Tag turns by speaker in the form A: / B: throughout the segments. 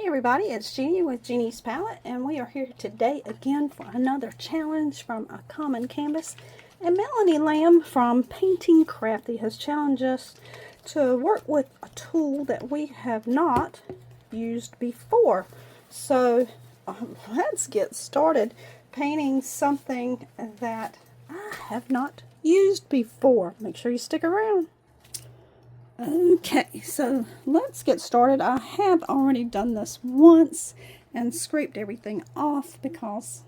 A: Hey everybody, it's Jeannie with Jeannie's Palette, and we are here today again for another challenge from A Common Canvas. And Melanie Lamb from Painting Crafty has challenged us to work with a tool that we have not used before. So let's get started painting something that I have not used before. Make sure you stick around. Okay, so let's get started. I have already done this once and scraped everything off because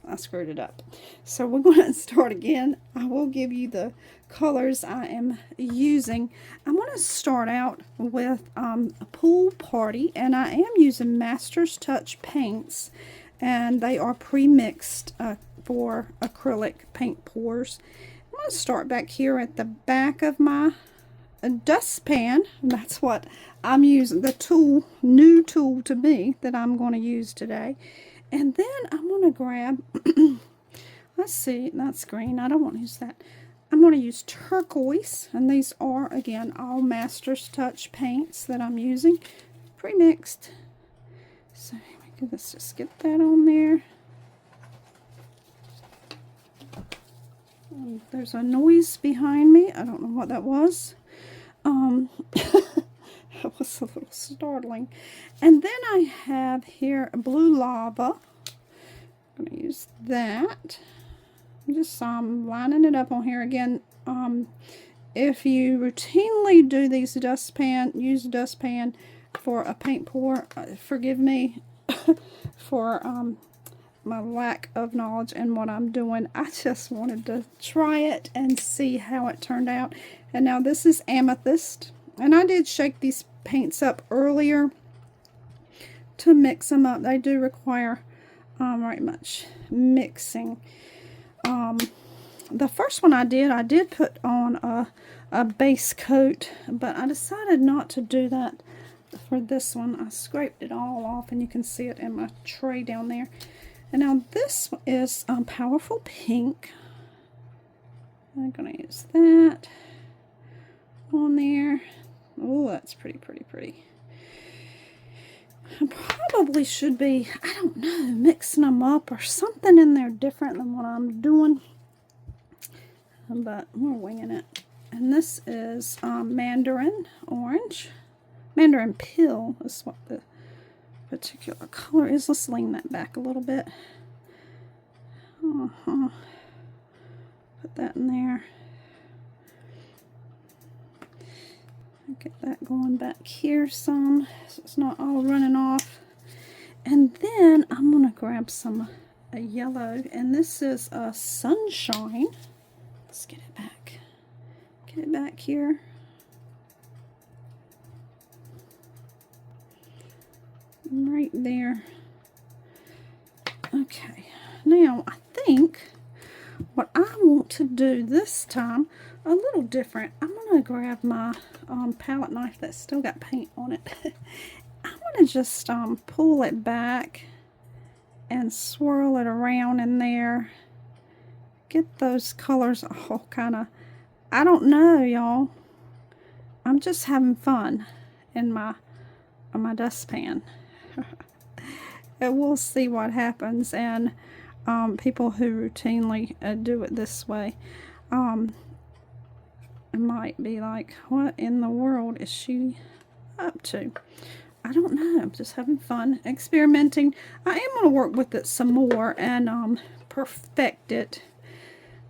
A: I screwed it up. So we're going to start again. I will give you the colors I am using. I'm going to start out with a Pool Party, and I am using Master's Touch paints, and they are pre-mixed for acrylic paint pours. I'm going to start back here at the back of my a dustpan. That's what I'm using, the tool, new tool to me that I'm going to use today. And then I'm going to grab, let's see, that's green. I don't want to use that. I'm going to use turquoise, and these are, again, all Master's Touch paints that I'm using, pre-mixed. So let's just get that on there. There's a noise behind me. I don't know what that was. That was a little startling. And then I have here blue lava. I'm going to use that. I'm just lining it up on here again. If you routinely do these use a dustpan for a paint pour, forgive me for my lack of knowledge in what I'm doing. I just wanted to try it and see how it turned out. And now this is Amethyst, and I did shake these paints up earlier to mix them up. They do require very much mixing. The first one I did put on a base coat, but I decided not to do that for this one. I scraped it all off, and you can see it in my tray down there. And now this is Powerful Pink. I'm going to use that on there. Oh, that's pretty. I probably should be, I don't know, mixing them up or something in there different than what I'm doing. But we're winging it. And this is Mandarin Orange. Mandarin Peel is what the particular color is. Let's lean that back a little bit. Put that in there. Get that going back here some so it's not all running off. And then I'm going to grab some yellow, and this is Sunshine. Let's get it back. Get it back here. Right there. Okay, now I think what I want to do this time a little different. I'm going to grab my palette knife that's still got paint on it. I'm going to just pull it back and swirl it around in there. Get those colors all kind of, I don't know, y'all. I'm just having fun in my dustpan. And we'll see what happens. And people who routinely do it this way might be like, what in the world is she up to? I don't know. I'm just having fun experimenting. I am going to work with it some more and perfect it.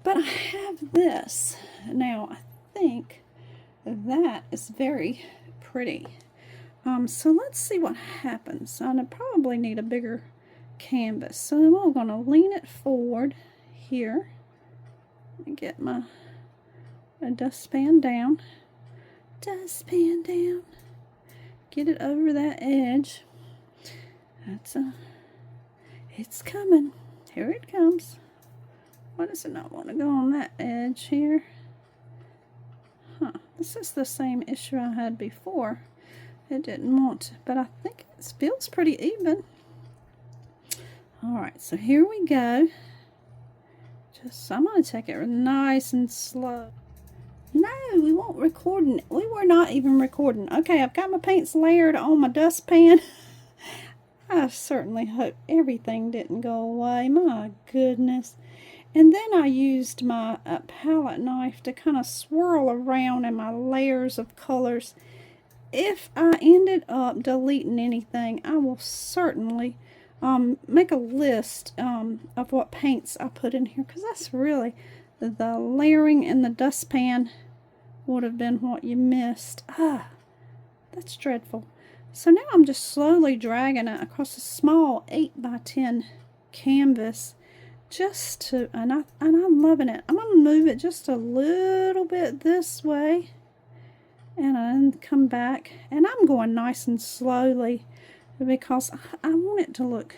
A: But I have this. Now, I think that is very pretty. So let's see what happens. I probably need a bigger canvas. So I'm going to lean it forward here and get my dustpan down. Dustpan down. Get it over that edge. It's coming. Here it comes. Why does it not want to go on that edge here? Huh. This is the same issue I had before. It didn't want to, but I think it feels pretty even. Alright, so here we go. I'm going to take it nice and slow. No, we weren't recording. We were not even recording. Okay, I've got my paints layered on my dustpan. I certainly hope everything didn't go away. My goodness. And then I used my palette knife to kind of swirl around in my layers of colors. If I ended up deleting anything, I will certainly make a list of what paints I put in here, because that's really the layering in the dustpan would have been what you missed. That's dreadful. So now I'm just slowly dragging it across a small 8x10 canvas, just to, and I'm loving it. I'm going to move it just a little bit this way and then come back, and I'm going nice and slowly because I want it to look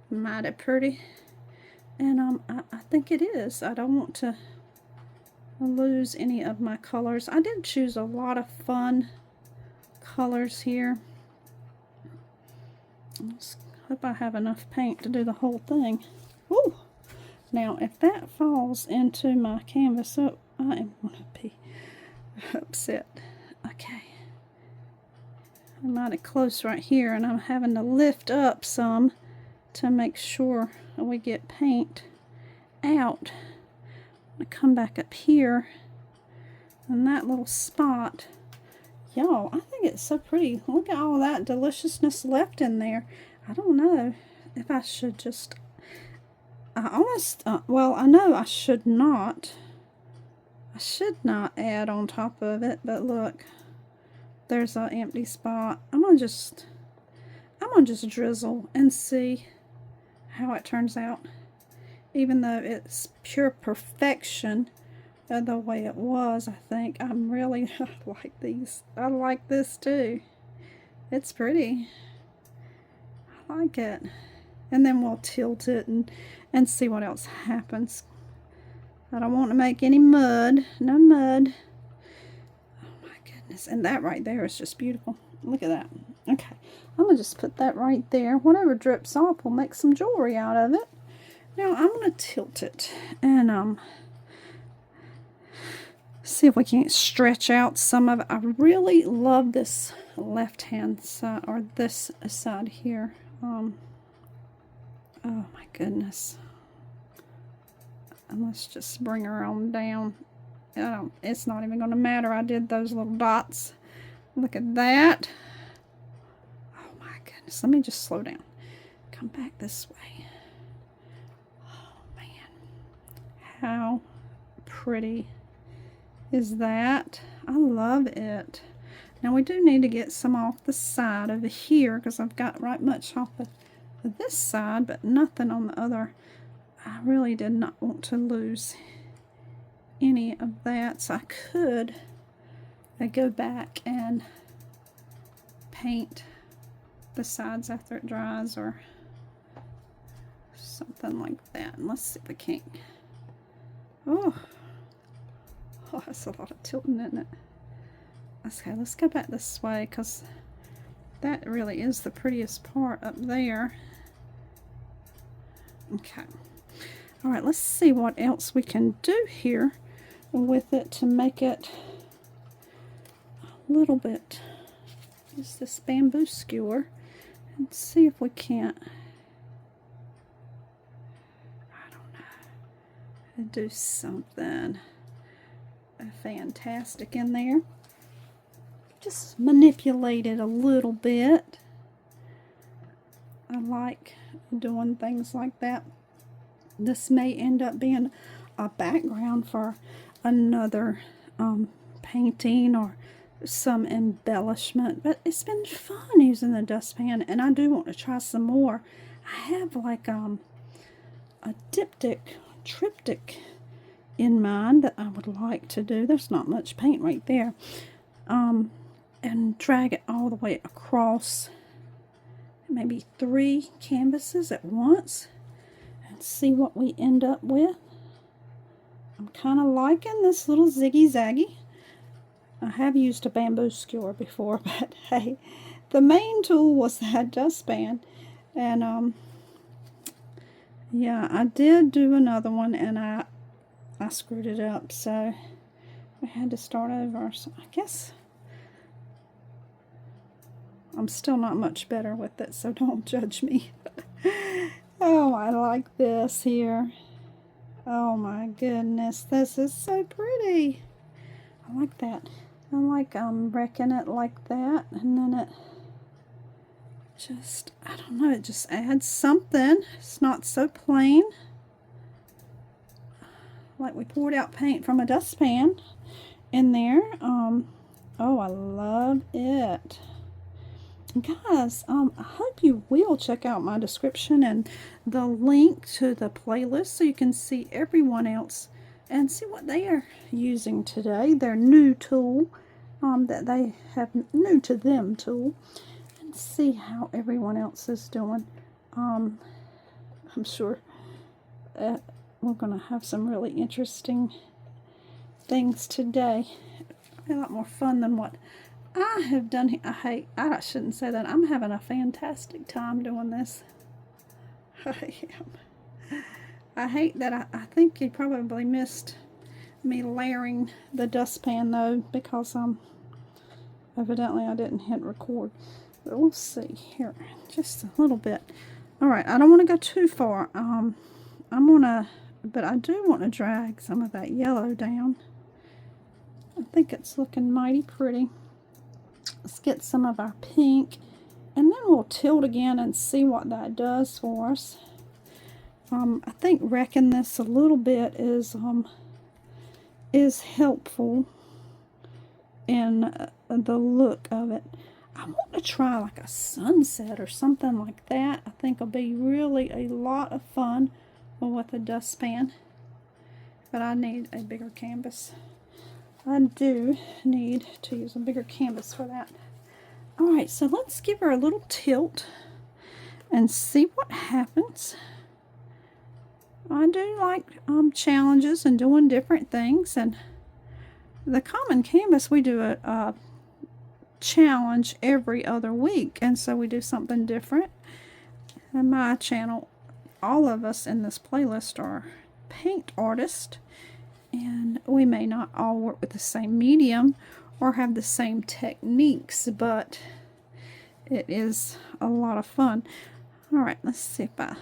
A: mighty pretty, and I think it is. I don't want to lose any of my colors. I did choose a lot of fun colors here. Let's hope I have enough paint to do the whole thing. Ooh. Now if that falls into my canvas, oh, I am going to be upset. Okay, I'm mighty close right here, and I'm having to lift up some to make sure we get paint out. I'm going to come back up here in that little spot. Y'all, I think it's so pretty. Look at all that deliciousness left in there. I don't know if I should just, well, I know I should not. I should not add on top of it, but look, there's an empty spot. I'm gonna just drizzle and see how it turns out. Even though it's pure perfection the way it was, I think I'm really I like these. I like this too. It's pretty. I like it. And then we'll tilt it and see what else happens. I don't want to make any mud. No mud. Oh my goodness. And that right there is just beautiful. Look at that. Okay. I'm going to just put that right there. Whatever drips off, we'll make some jewelry out of it. Now I'm going to tilt it and see if we can't stretch out some of it. I really love this left hand side, or this side here. Oh my goodness. And let's just bring her on down. It's not even going to matter. I did those little dots. Look at that. Oh my goodness. Let me just slow down. Come back this way. Oh man. How pretty is that? I love it. Now we do need to get some off the side over here, because I've got right much off of this side, but nothing on the other. I really did not want to lose any of that, so I could go back and paint the sides after it dries or something like that. And let's see if we can't. Oh, that's a lot of tilting, isn't it? Okay, let's go back this way, because that really is the prettiest part up there. Okay. All right, let's see what else we can do here with it to make it a little bit. Use this bamboo skewer and see if we can't, I don't know, do something fantastic in there. Just manipulate it a little bit. I like doing things like that. This may end up being a background for another painting or some embellishment, but it's been fun using the dustpan, and I do want to try some more. I have like a triptych in mind that I would like to do. There's not much paint right there. And drag it all the way across maybe 3 canvases at once and see what we end up with. I'm kind of liking this little ziggy zaggy. I have used a bamboo skewer before, but hey, the main tool was that dustpan. And yeah, I did do another one, and I screwed it up, so we had to start over. So I guess I'm still not much better with it, so don't judge me. Oh, I like this here. Oh my goodness, this is so pretty. I like that. I like wrecking it like that, and then it just, I don't know, it just adds something. It's not so plain. Like we poured out paint from a dustpan in there. Oh, I love it. Guys, I hope you will check out my description and the link to the playlist so you can see everyone else and see what they are using today, their new tool, that they have new to them tool, and see how everyone else is doing. I'm sure we're going to have some really interesting things today. A lot more fun than what I have done. I shouldn't say that. I'm having a fantastic time doing this. I am. I hate that I think you probably missed me layering the dustpan though, because evidently I didn't hit record. But we'll see here. Just a little bit. Alright, I don't want to go too far. But I do want to drag some of that yellow down. I think it's looking mighty pretty. Let's get some of our pink, and then we'll tilt again and see what that does for us. I think wrecking this a little bit is helpful in the look of it. I want to try like a sunset or something like that. I think it'll be really a lot of fun with a dustpan, but I need a bigger canvas. I do need to use a bigger canvas for that. Alright, so let's give her a little tilt and see what happens. I do like challenges and doing different things, and the Common Canvas, we do a challenge every other week, and so we do something different. And my channel, all of us in this playlist are paint artists, and we may not all work with the same medium or have the same techniques, but it is a lot of fun. Alright, let's see if I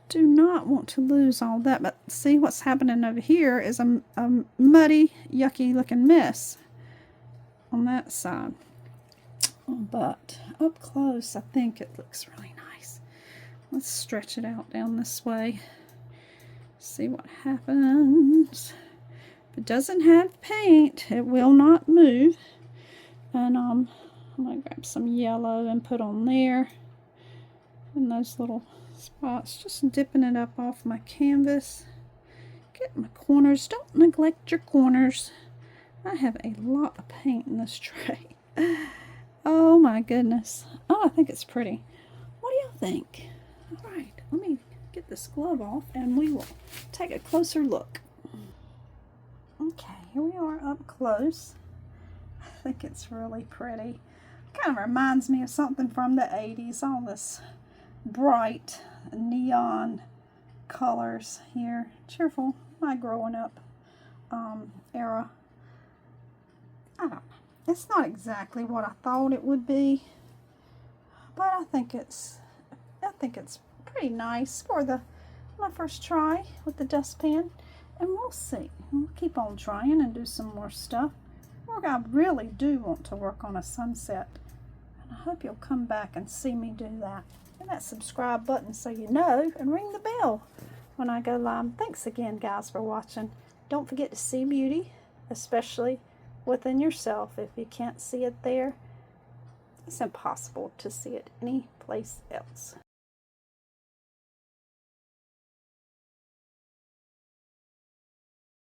A: do not want to lose all that, but see what's happening over here is a muddy, yucky looking mess on that side. But up close, I think it looks really nice. Let's stretch it out down this way. See what happens. If it doesn't have paint, it will not move. And I'm going to grab some yellow and put on there. And those little spots, just dipping it up off my canvas. Get my corners. Don't neglect your corners. I have a lot of paint in this tray. Oh my goodness. Oh, I think it's pretty. What do y'all think? All right, let me get this glove off and we will take a closer look. Okay, here we are up close. I think it's really pretty. Kind of reminds me of something from the 80s. All this bright neon colors here. Cheerful, my growing up era. I don't know. It's not exactly what I thought it would be, but I think it's pretty nice for my first try with the dustpan, and we'll see. We'll keep on trying and do some more stuff. I really do want to work on a sunset, and I hope you'll come back and see me do that. Hit that subscribe button so you know, and ring the bell when I go live. Thanks again, guys, for watching. Don't forget to see beauty, especially within yourself. If you can't see it there, it's impossible to see it any place else.